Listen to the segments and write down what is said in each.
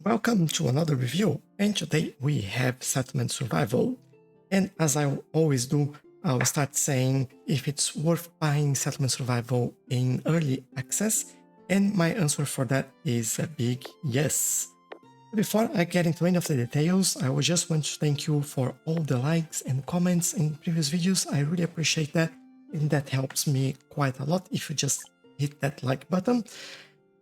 Welcome to another review, and today we have Settlement Survival. And as I always do, I'll start saying if it's worth buying Settlement Survival in early access, and my answer for that is a big yes. Before I get into any of the details, I would just want to thank you for all the likes and comments in previous videos. I really appreciate that, and that helps me quite a lot if you just hit that like button.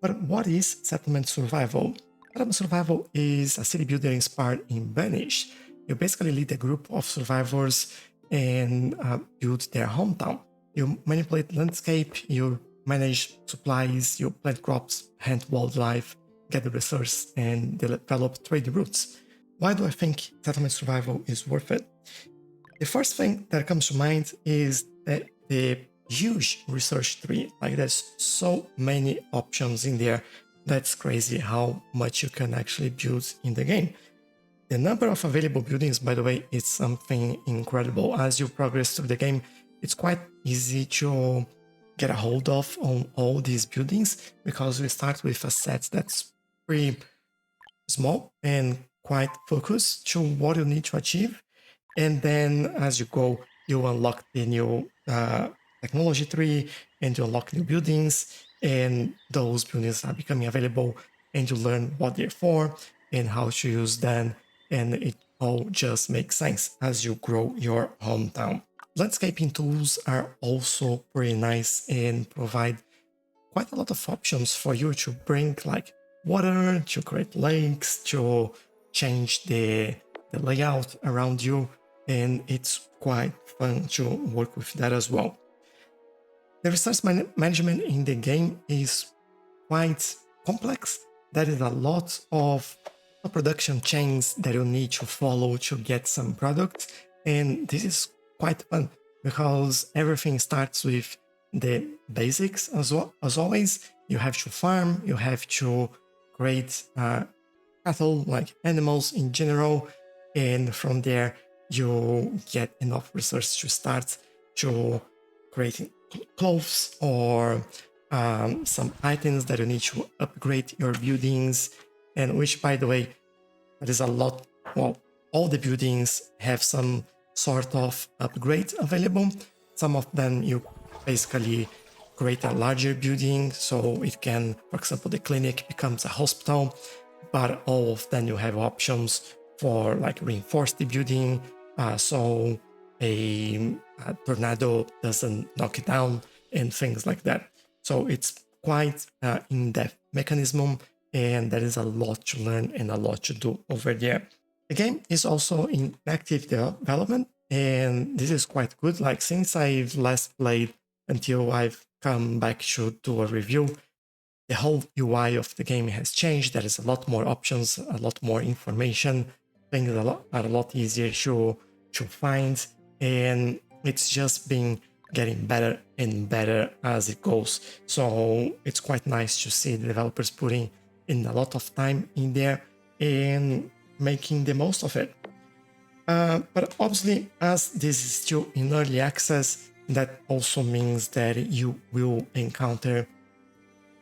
But what is Settlement Survival? Settlement Survival is a city builder inspired in Vanish. You basically lead a group of survivors and build their hometown. You manipulate landscape, you manage supplies, you plant crops, hunt wildlife, gather resources, and develop trade routes. Why do I think Settlement Survival is worth it? The first thing that comes to mind is that the huge research tree. Like, there's so many options in there. That's crazy how much you can actually build in the game. The number of available buildings, by the way, is something incredible. As you progress through the game, it's quite easy to get a hold of on all these buildings because we start with a set that's pretty small and quite focused to what you need to achieve. And then as you go, you unlock the new technology tree and you unlock new buildings, and those buildings are becoming available and you learn what they're for and how to use them, and it all just makes sense as you grow your hometown. Landscaping tools are also pretty nice and provide quite a lot of options for you to bring like water, to create lakes, to change the layout around you, and it's quite fun to work with that as well. The resource management in the game is quite complex. There is a lot of production chains that you need to follow to get some product, and this is quite fun because everything starts with the basics as always. You have to farm, you have to create cattle, like animals in general, and from there you get enough resources to start to creating clothes or some items that you need to upgrade your buildings, and which, by the way, there is a lot. Well, all the buildings have some sort of upgrade available. Some of them you basically create a larger building so it can, for example, the clinic becomes a hospital, but all of them you have options for like reinforce the building so a tornado doesn't knock it down and things like that. So it's quite in-depth mechanism, and there is a lot to learn and a lot to do over there. The game is also in active development, and this is quite good. Like, since I've last played until I've come back to do a review, the whole UI of the game has changed. There is a lot more options, a lot more information. Things are a lot easier to find, and it's just been getting better and better as it goes. So it's quite nice to see the developers putting in a lot of time in there and making the most of it. But obviously, as this is still in early access, that also means that you will encounter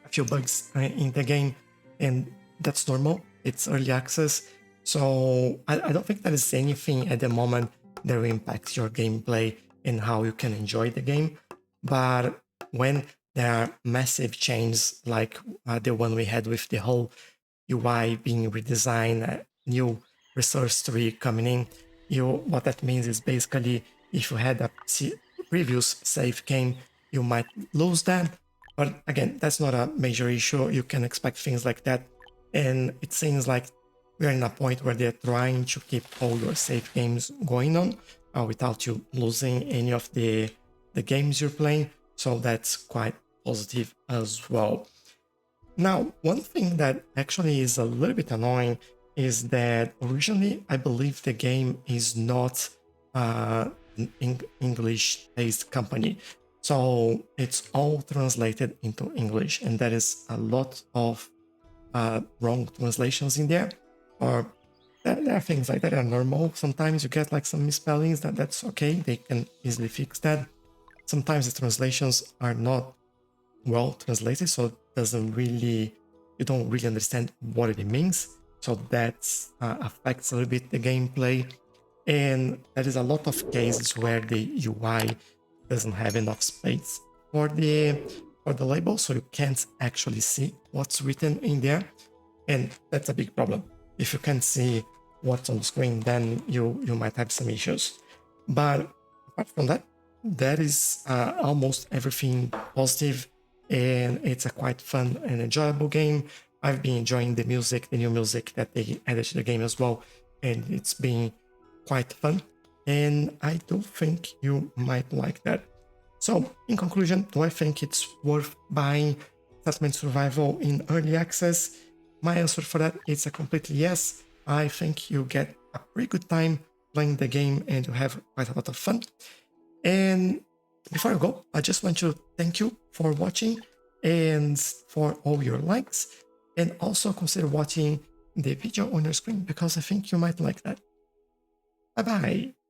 a few bugs in the game, and that's normal. It's early access, so I don't think there is anything at the moment that will impact your gameplay and how you can enjoy the game. But when there are massive changes like the one we had with the whole UI being redesigned, a new resource tree coming in, what that means is basically if you had a previous save game, you might lose that. But again, that's not a major issue. You can expect things like that, and it seems like we're in a point where they're trying to keep all your save games going on without you losing any of the games you're playing. So that's quite positive as well. Now, one thing that actually is a little bit annoying is that originally I believe the game is not an English-based company. So it's all translated into English, and there is a lot of wrong translations in there. Or there are things like that are normal. Sometimes you get like some misspellings, that's okay. They can easily fix that. Sometimes the translations are not well translated, so it doesn't really, you don't really understand what it means. so that affects a little bit the gameplay. And there is a lot of cases where the UI doesn't have enough space for the label, so you can't actually see what's written in there, and that's a big problem. If you can't see what's on the screen, then you might have some issues. But apart from that, that is almost everything positive, and it's a quite fun and enjoyable game. I've been enjoying the music, the new music that they added to the game as well, and it's been quite fun, and I do think you might like that. So, in conclusion, do I think it's worth buying Settlement Survival in early access? My answer for that is a complete yes. I think you get a pretty good time playing the game and you have quite a lot of fun. And before I go, I just want to thank you for watching and for all your likes, and also consider watching the video on your screen because I think you might like that. Bye bye!